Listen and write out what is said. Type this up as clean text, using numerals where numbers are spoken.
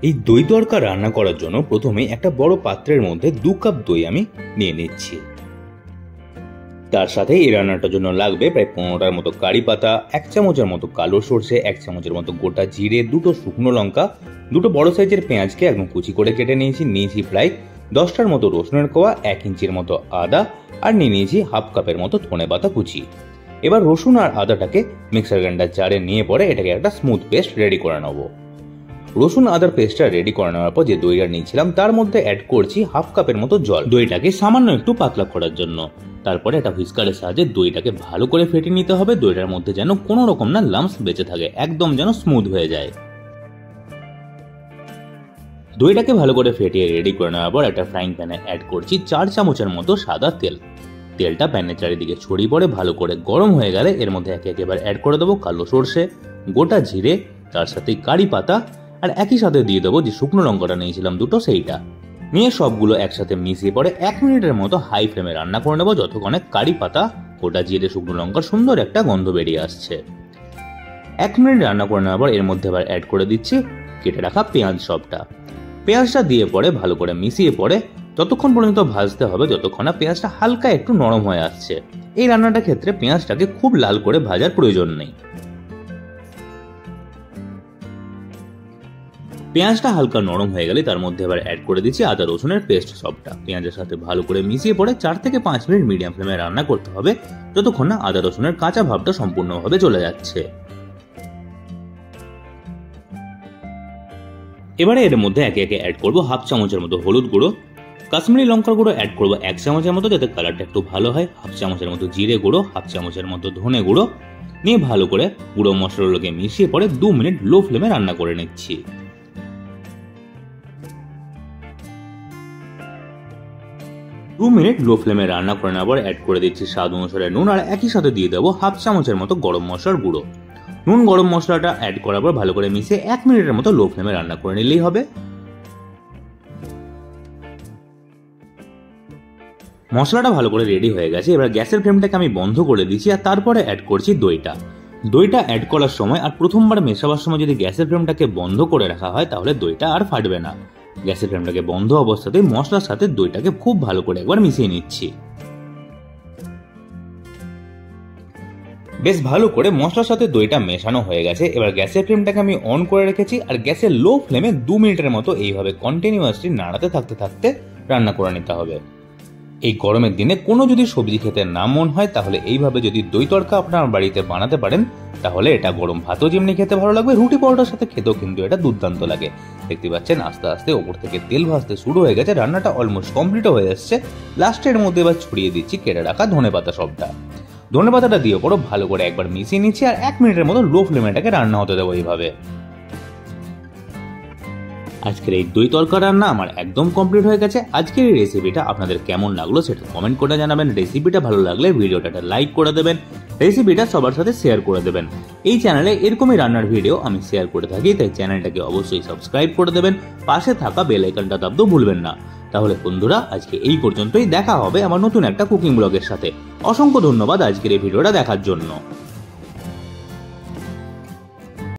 এই দই তড়কা রান্না করার জন্য প্রথমে একটা বড় পাত্রের মধ্যে 2 কাপ দই আমি নিয়ে নিচ্ছি। তার সাথে এই রান্নাটার জন্য লাগবে প্রায় 15টার মতো কারি পাতা, 1 চামচের মতো কালো সর্ষে, 1 চামচের মতো গোটা জিরে, 2টো শুকনো লঙ্কা, 2টো বড় সাইজের পেঁয়াজকে একদম কুচি করে কেটে নিয়েছি প্রায় 10টার মতো রসুনের কোয়া, 1 ইঞ্চির মতো আদা, আর নিয়েছি হাফ কাপের মতো ধনে পাতা কুচি। এবার রসুন আর আদাটাকে মিক্সার গ্রাইন্ডার জারে নিয়ে পরে এটাকে একটা স্মুথ পেস্ট রেডি করে নেবো। রসুন আদার পেস্টটা রেডি করে নেওয়ার পর যে দইটা নিয়েছিলাম তার মধ্যে অ্যাড করছি হাফ কাপের মতো জল, দইটাকে সামান্য একটু পাতলা করার জন্য। তারপরে একটা হুইস্কারের সাহায্যে দইটাকে ভালো করে ফেটে নিতে হবে। দইটার মধ্যে যেন কোনো রকম না লাম্পস বেঁচে থাকে, একদম যেন স্মুথ হয়ে যায়। দইটাকে ভালো করে ফেটিয়ে রেডি করে নেওয়ার পর একটা ফ্রাইং প্যানে অ্যাড করছি 4 চামচের মতো সাদা তেল। তেলটা প্যানের চারিদিকে ছড়িয়ে পড়ে ভালো করে গরম হয়ে গেলে এর মধ্যে একে এবার অ্যাড করে দেবো কালো সর্ষে, গোটা জিরে, তার সাথে কারি পাতা, আর একই সাথে দিয়ে দেবো যে শুকনো লঙ্কাটা নিয়েছিলাম 2টো, সেইটা নিয়ে সবগুলো একসাথে মিশিয়ে পরে 1 মিনিটের মতো হাই ফ্লেমে রান্না করে নেবো, যতক্ষণে কারি পাতা, গোটা জিরে, শুকনো লঙ্কার সুন্দর একটা গন্ধ বেরিয়ে আসছে। 1 মিনিট রান্না করে নেওয়ার পর এর মধ্যে আবার অ্যাড করে দিচ্ছি কেটে রাখা পেঁয়াজ সবটা। পেঁয়াজটা দিয়ে পরে ভালো করে মিশিয়ে পরে ততক্ষণ পর্যন্ত ভাজতে হবে যতক্ষণ না পেঁয়াজটা হালকা একটু নরম হয়ে আসছে। এই রান্নাটার ক্ষেত্রে পেঁয়াজটাকে খুব লাল করে ভাজার প্রয়োজন নেই। পেঁয়াজটা হালকা নরম হয়ে গেলে তার মধ্যে এবার অ্যাড করে দিচ্ছি আদা রসুনের পেস্ট সবটা। পেঁয়াজের সাথে ভালো করে মিশিয়ে পরে 4 থেকে 5 মিনিট মিডিয়াম ফ্লেমে রান্না করতে হবে যতক্ষণ না আদা রসুনের কাঁচা ভাবটা সম্পূর্ণভাবে চলে যাচ্ছে। এবারে এর মধ্যে একে একে অ্যাড করবো হাফ চামচের মতো হলুদ গুঁড়ো, কাশ্মীরি লঙ্কার গুঁড়ো অ্যাড করবো 1 চামচের মতো যাতে কালারটা একটু ভালো হয়, হাফ চামচের মতো জিরে গুঁড়ো, হাফ চামচের মতো ধনে গুঁড়ো নিয়ে ভালো করে গুঁড়ো মশলাগুলোকে মিশিয়ে পরে 2 মিনিট লো ফ্লেমে রান্না করে নিচ্ছি। 2 মিনিট লো ফ্লেমে রান্না করে নেওয়ার পর অ্যাড করে দিচ্ছি স্বাদ অনুসারে নুন, আর একই সাথে দিয়ে দেবো হাফ চামচের মতো গরম মশলার গুঁড়ো। নুন গরম মশলাটা অ্যাড করার পর ভালো করে মিশিয়ে 1 মিনিটের মতো লো ফ্লেমে রান্না করে নিলেই হবে। মশলাটা ভালো করে রেডি হয়ে গেছে। এবার গ্যাসের ফ্লেমটাকে আমি বন্ধ করে দিচ্ছি আর তারপরে অ্যাড করছি দইটা অ্যাড করার সময় আর প্রথমবার মেশাবার সময় যদি গ্যাসের ফ্লেমটাকে বন্ধ করে রাখা হয় তাহলে দইটা আর ফাটবে না। গ্যাসের ফ্লেমটাকে বন্ধ অবস্থাতেই মশলার সাথে দইটাকে খুব ভালো করে একবার মিশিয়ে নিচ্ছি। বেশ ভালো করে মশলার সাথে দইটা মেশানো হয়ে গেছে। এবার গ্যাসের ফ্লেমটাকে আমি অন করে রেখেছি আর গ্যাসের লো ফ্লেমে 2 মিনিটের মতো এইভাবে কন্টিনিউয়াসলি নাড়াতে থাকতে রান্না করে নিতে হবে। এই গরমের দিনে কোনো যদি সবজি খেতে না মন হয় তাহলে এইভাবে যদি দই তড়কা আপনার বাড়িতে বানাতে পারেন তাহলে এটা গরম ভাতও যেমনি খেতে ভালো লাগবে, রুটি পরোটার সাথে খেতেও কিন্তু এটা দুর্দান্ত লাগে। দেখতে পাচ্ছেন আস্তে আস্তে ওপর থেকে তেল ভাসতে শুরু হয়ে গেছে, রান্নাটা অলমোস্ট কমপ্লিট হয়ে যাচ্ছে। লাস্টের মধ্যে এবার ছড়িয়ে দিচ্ছি কেটে রাখা ধনেপাতা সবটা। ধনেপাতাটা দিয়ে পরও ভালো করে একবার মিশিয়ে নিচ্ছি আর 1 মিনিটের মতো লো ফ্লেমে এটাকে রান্না হতে দেবো এইভাবে। আজকের এই দই তড়কা রান্না আমার একদম কমপ্লিট হয়ে গেছে। আজকের এই রেসিপিটা আপনাদের কেমন লাগলো সেটা কমেন্ট করে জানাবেন। রেসিপিটা ভালো লাগলে ভিডিওটা লাইক করে দেবেন, রেসিপিটা সবার সাথে শেয়ার করে দেবেন। এই চ্যানেলে এরকমই রান্নার ভিডিও আমি শেয়ার করে থাকি, তাই চ্যানেলটাকে অবশ্যই সাবস্ক্রাইব করে দেবেন, পাশে থাকা বেল আইকনটা দাবতেও ভুলবেন না। তাহলে বন্ধুরা আজকে এই পর্যন্তই, দেখা হবে আমার নতুন একটা কুকিং ব্লগের সাথে। অসংখ্য ধন্যবাদ আজকের এই ভিডিওটা দেখার জন্য।